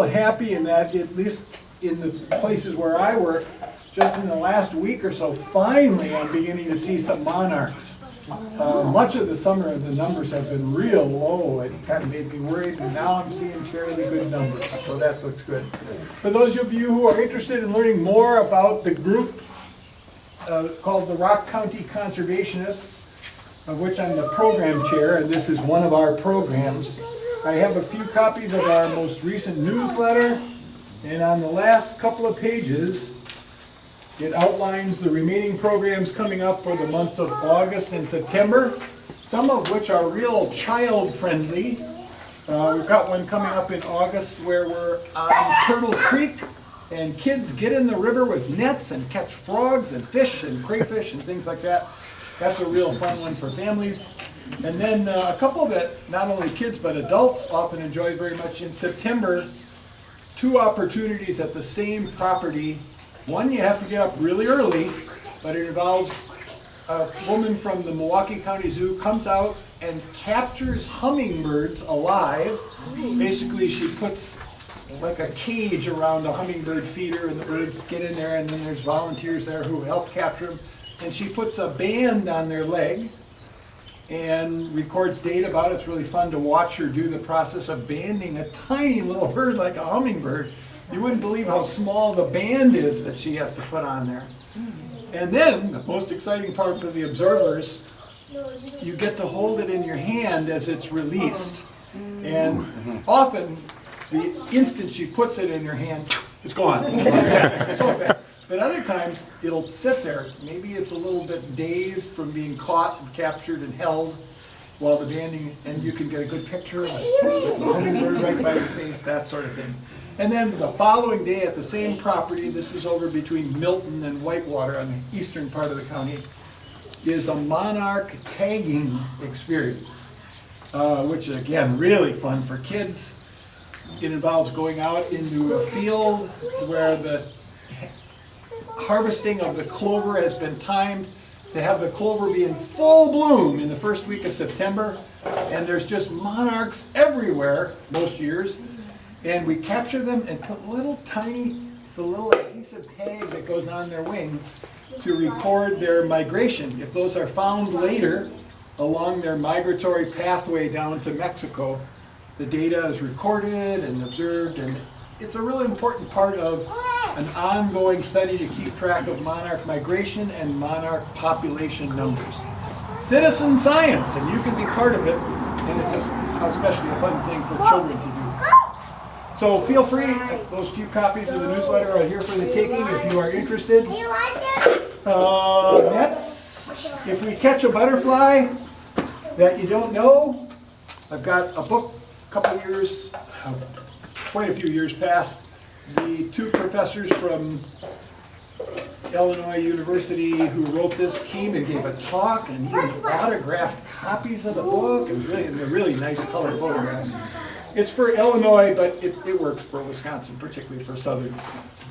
happy in that, at least in the places where I work, just in the last week or so, finally I'm beginning to see some monarchs. Much of the summer the numbers have been real low. It kind of made me worried, and now I'm seeing fairly good numbers, so that looks good. For those of you who are interested in learning more about the group called the Rock County Conservationists, of which I'm the program chair, and this is one of our programs, I have a few copies of our most recent newsletter, and on the last couple of pages, it outlines the remaining programs coming up for the months of August and September, some of which are real child-friendly. We've got one coming up in August where we're on Turtle Creek, and kids get in the river with nets and catch frogs and fish and crayfish and things like that. That's a real fun one for families. And then a couple that not only kids but adults often enjoy very much in September, 2 opportunities at the same property. One, you have to get up really early, but it involves a woman from the Milwaukee County Zoo comes out and captures hummingbirds alive. Basically, she puts like a cage around a hummingbird feeder, and the birds get in there, and then there's volunteers there who help capture them. And she puts a band on their leg and records data about it. It's really fun to watch her do the process of banding a tiny little bird like a hummingbird. You wouldn't believe how small the band is that she has to put on there. And then, the most exciting part for the observers, you get to hold it in your hand as it's released. And often, the instant she puts it in your hand, it's gone. So fast. But other times, it'll sit there. Maybe it's a little bit dazed from being caught and captured and held while the banding, and you can get a good picture of it. The hummingbird right by your face, that sort of thing. And then the following day at the same property, this is over between Milton and Whitewater on the eastern part of the county, is a monarch tagging experience, which is, again, really fun for kids. It involves going out into a field where the harvesting of the clover has been timed to have the clover be in full bloom in the first week of September, and there's just monarchs everywhere most years. And we capture them and put little tiny, it's a little adhesive tag that goes on their wing to record their migration. If those are found later along their migratory pathway down to Mexico, the data is recorded and observed, and it's a really important part of an ongoing study to keep track of monarch migration and monarch population numbers. Citizen science, and you can be part of it, and it's especially a fun thing for children to do. So feel free, those few copies of the newsletter are here for the taking if you are interested. Nets, if we catch a butterfly that you don't know, I've got a book, a couple years, quite a few years past. The 2 professors from Illinois University who wrote this came and gave a talk and even autographed copies of the book, and they're really nice color photographs. It's for Illinois, but it works for Wisconsin, particularly for southern Wisconsin.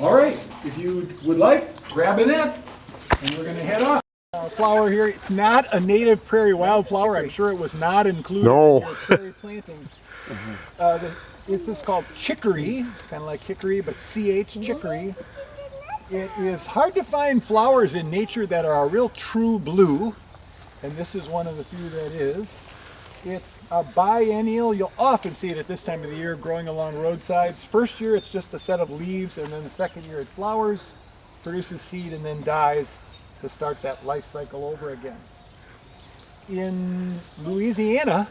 All right, if you would like, grab a net, and we're going to head off. Flower here, it's not a native prairie wildflower. I'm sure it was not included in your prairie planting. This is called chicory, kind of like hickory, but CH, chicory. It is hard to find flowers in nature that are a real true blue, and this is one of the few that is. It's a biennial. You'll often see it at this time of the year growing along roadsides. First year it's just a set of leaves, and then the second year it flowers, produces seed, and then dies to start that life cycle over again. In Louisiana,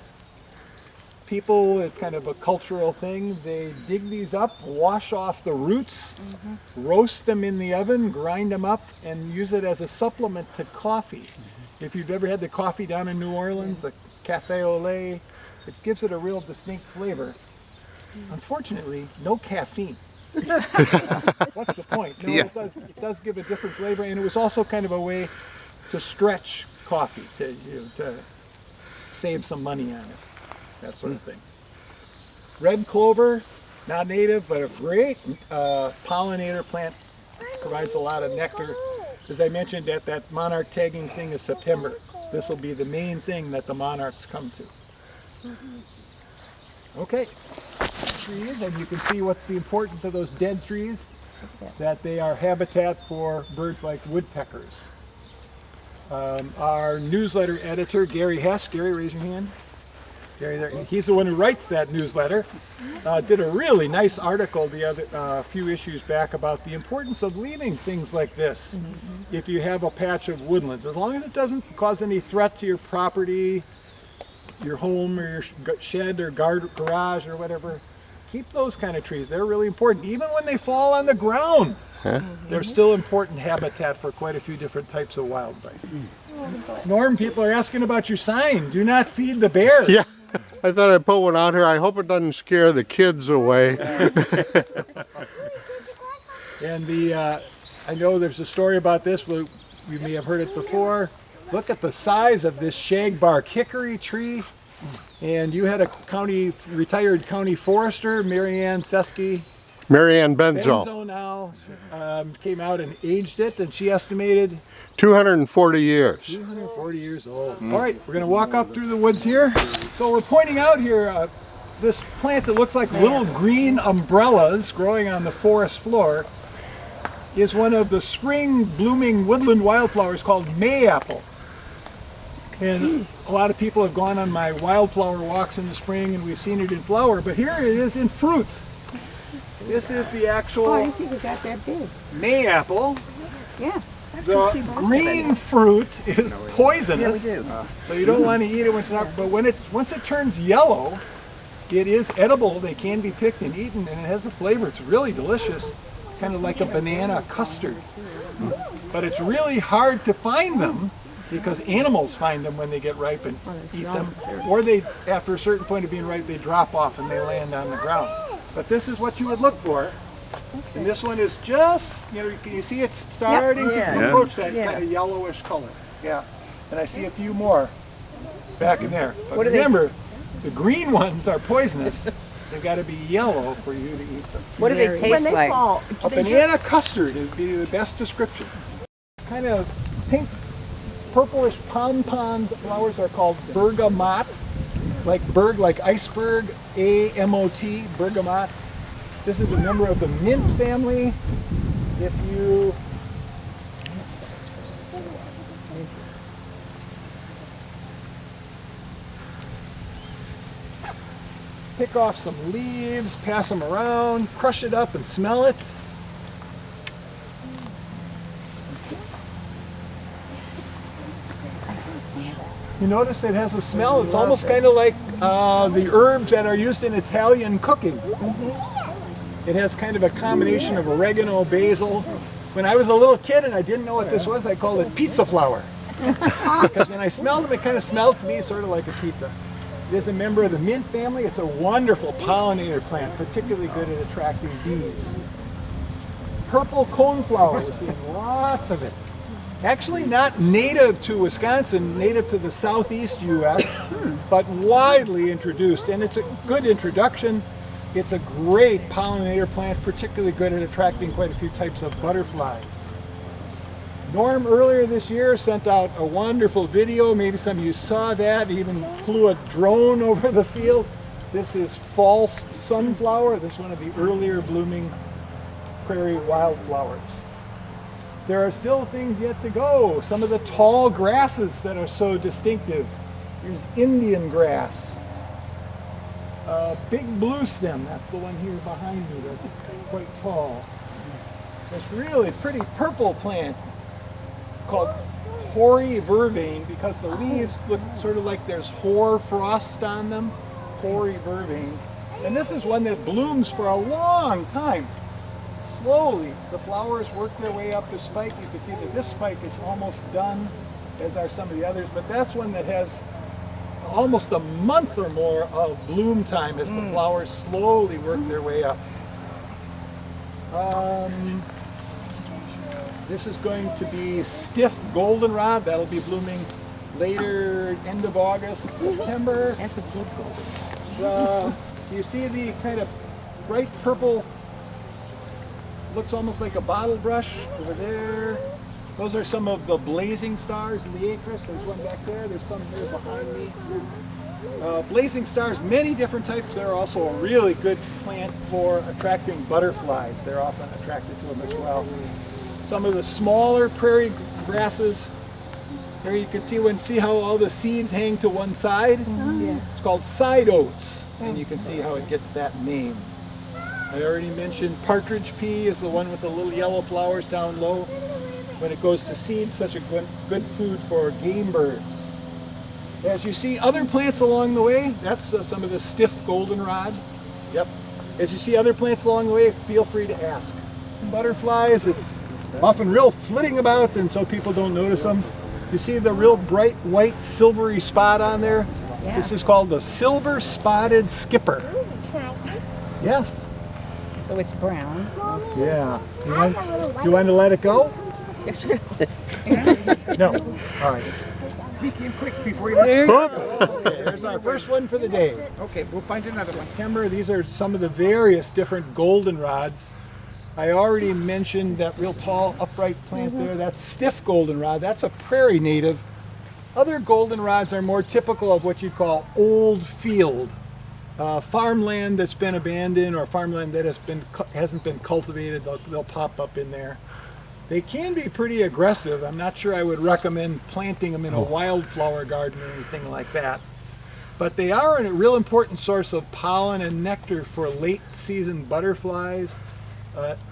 people, it's kind of a cultural thing, they dig these up, wash off the roots, roast them in the oven, grind them up, and use it as a supplement to coffee. If you've ever had the coffee down in New Orleans, the cafe au lait, it gives it a real distinct flavor. Unfortunately, no caffeine. What's the point? No, it does give a different flavor, and it was also kind of a way to stretch coffee, to save some money on it, that sort of thing. Red clover, not native, but a great pollinator plant, provides a lot of nectar. As I mentioned, that monarch tagging thing is September. This will be the main thing that the monarchs come to. Okay. trees, and you can see what's the importance of those dead trees, that they are habitat for birds like woodpeckers. Our newsletter editor, Gary Hess, Gary, raise your hand. Gary, there, he's the one who writes that newsletter, did a really nice article a few issues back about the importance of leaving things like this if you have a patch of woodlands. As long as it doesn't cause any threat to your property, your home or your shed or garage or whatever, keep those kind of trees. They're really important. Even when they fall on the ground, they're still important habitat for quite a few different types of wildlife. Norm, people are asking about your sign. Do not feed the bears. Yeah, I thought I'd put one out here. I hope it doesn't scare the kids away. And I know there's a story about this. You may have heard it before. Look at the size of this shagbark hickory tree. And you had a retired county forester, Marianne Seski. Marianne Benzo. Now came out and aged it, and she estimated 240 years. 240 years old. All right, we're going to walk up through the woods here. So we're pointing out here this plant that looks like little green umbrellas growing on the forest floor is one of the spring blooming woodland wildflowers called mayapple. And a lot of people have gone on my wildflower walks in the spring and we've seen it in flower, but here it is in fruit. This is the actual I didn't think it got that big. mayapple. Yeah. The green fruit is poisonous, so you don't want to eat it when it's not, but once it turns yellow, it is edible. They can be picked and eaten, and it has a flavor. It's really delicious, kind of like a banana custard. But it's really hard to find them because animals find them when they get ripe and eat them, or they, after a certain point of being ripe, they drop off and they land on the ground. But this is what you would look for. And this one is just, can you see it's starting to approach that kind of yellowish color. Yeah. And I see a few more back in there. But remember, the green ones are poisonous. They've got to be yellow for you to eat them. What do they taste like? A banana custard would be the best description. Kind of pink, purplish pom-pom flowers are called bergamot. Like iceberg, A-M-O-T, bergamot. This is a member of the mint family. If you pick off some leaves, pass them around, crush it up and smell it. You notice it has a smell. It's almost kind of like the herbs that are used in Italian cooking. It has kind of a combination of oregano, basil. When I was a little kid and I didn't know what this was, I called it pizza flour. Because when I smelled them, it kind of smelled to me sort of like a pizza. It is a member of the mint family. It's a wonderful pollinator plant, particularly good at attracting bees. Purple coneflower, we're seeing lots of it. Actually not native to Wisconsin, native to the southeast U.S., but widely introduced. And it's a good introduction. It's a great pollinator plant, particularly good at attracting quite a few types of butterflies. Norm earlier this year sent out a wonderful video. Maybe some of you saw that. He even flew a drone over the field. This is false sunflower. This is one of the earlier blooming prairie wildflowers. There are still things yet to go. Some of the tall grasses that are so distinctive. Here's Indian grass. Big blue stem, that's the one here behind me that's quite tall. It's really a pretty purple plant called hoary vervain because the leaves look sort of like there's hoar frost on them. Hoary vervain. And this is one that blooms for a long time. Slowly, the flowers work their way up the spike. You can see that this spike is almost done, as are some of the others, but that's one that has almost a month or more of bloom time as the flowers slowly work their way up. This is going to be stiff goldenrod. That'll be blooming later, end of August, September. That's a good golden. You see the kind of bright purple, looks almost like a bottle brush over there. Those are some of the blazing stars, Liatris. There's one back there. There's some here behind me. Blazing stars, many different types. They're also a really good plant for attracting butterflies. They're often attracted to them as well. Some of the smaller prairie grasses, here you can see how all the seeds hang to one side. Yeah. It's called side oats, and you can see how it gets that name. I already mentioned partridge pea is the one with the little yellow flowers down low. When it goes to seed, such a good food for game birds. As you see other plants along the way, that's some of the stiff goldenrod. Yep. As you see other plants along the way, feel free to ask. Butterflies, it's often real flitting about, and so people don't notice them. You see the real bright white silvery spot on there? Yeah. This is called the silver spotted skipper. Yes. So it's brown. Yeah. You want to let it go? No. All right. Sneak in quick before you Okay, there's our first one for the day. Okay, we'll find another one. September, these are some of the various different goldenrods. I already mentioned that real tall upright plant there. That's stiff goldenrod. That's a prairie native. Other goldenrods are more typical of what you'd call old field. Farmland that's been abandoned or farmland that hasn't been cultivated, they'll pop up in there. They can be pretty aggressive. I'm not sure I would recommend planting them in a wildflower garden or anything like that. But they are a real important source of pollen and nectar for late season butterflies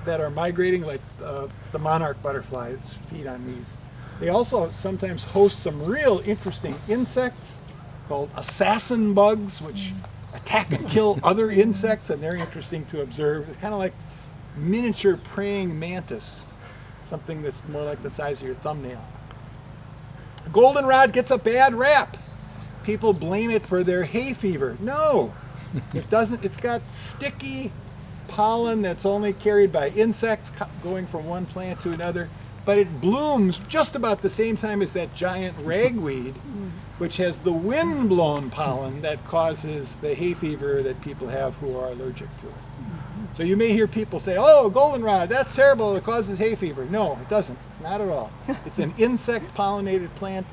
that are migrating, like the monarch butterflies feed on these. They also sometimes host some real interesting insects called assassin bugs, which attack and kill other insects, and they're interesting to observe. They're kind of like miniature praying mantis. Something that's more like the size of your thumbnail. Goldenrod gets a bad rap. People blame it for their hay fever. No, it doesn't. It's got sticky pollen that's only carried by insects going from one plant to another, but it blooms just about the same time as that giant ragweed, which has the wind-blown pollen that causes the hay fever that people have who are allergic to it. So you may hear people say, oh, goldenrod, that's terrible, it causes hay fever. No, it doesn't, not at all. It's an insect pollinated plant,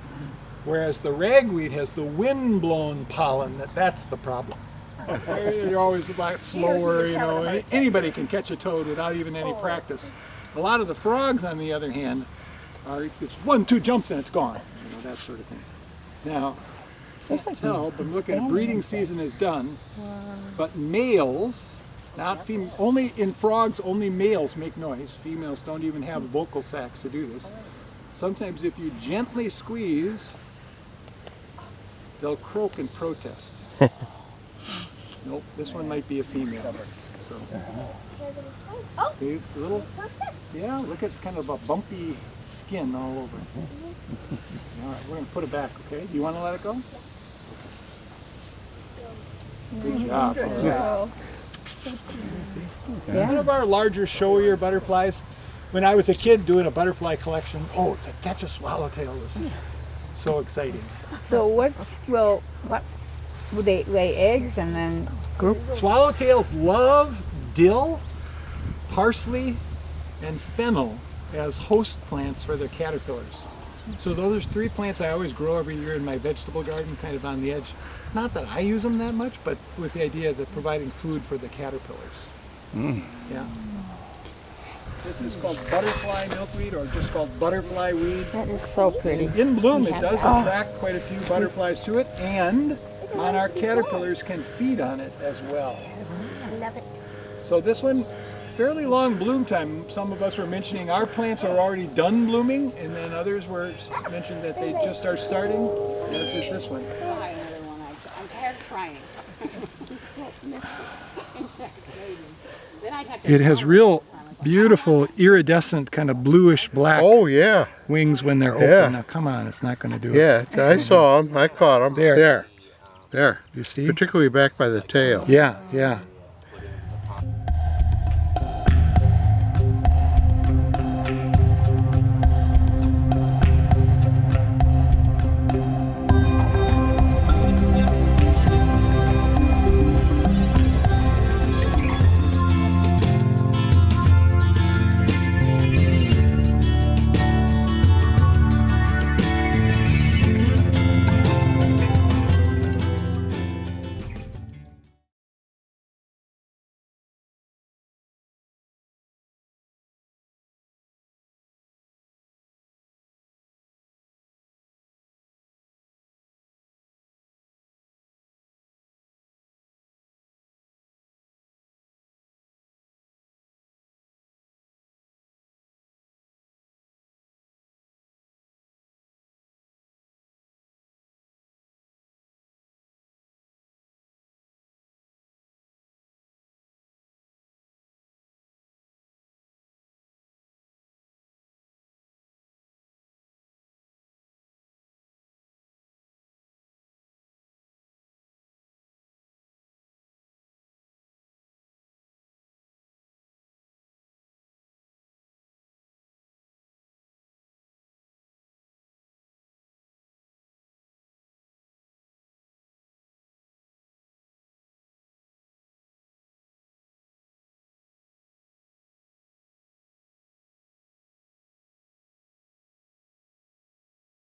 whereas the ragweed has the wind-blown pollen, that's the problem. You're always a lot slower, you know, anybody can catch a toad without even any practice. A lot of the frogs, on the other hand, it's 1-2 jumps and it's gone, you know, that sort of thing. Now, you can tell, but look at breeding season is done, but males, not only in frogs, only males make noise. Females don't even have vocal sacs to do this. Sometimes if you gently squeeze, they'll croak and protest. Nope, this one might be a female. So, see, little, yeah, look at kind of a bumpy skin all over. All right, we're going to put it back, okay? Do you want to let it go? Good job. Yeah. One of our larger, showier butterflies, when I was a kid doing a butterfly collection, to catch a swallowtail was so exciting. So what will they lay eggs and then group? Swallowtails love dill, parsley, and fennel as host plants for their caterpillars. So those are 3 plants I always grow every year in my vegetable garden, kind of on the edge. Not that I use them that much, but with the idea that providing food for the caterpillars. Yeah. This is called butterfly milkweed, or just called butterfly weed. That is so pretty. In bloom, it does attract quite a few butterflies to it, and monarch caterpillars can feed on it as well. I love it. So this one, fairly long bloom time. Some of us were mentioning our plants are already done blooming, and then others were mentioned that they just are starting. This is this one. Try another one. I'm tired of trying. Then I'd have to It has real beautiful iridescent kind of bluish black Oh, yeah. wings when they're Yeah. open. Now come on, it's not going to do it. Yeah, I saw them. I caught them. There. There. You see? Particularly back by the tail. Yeah, yeah.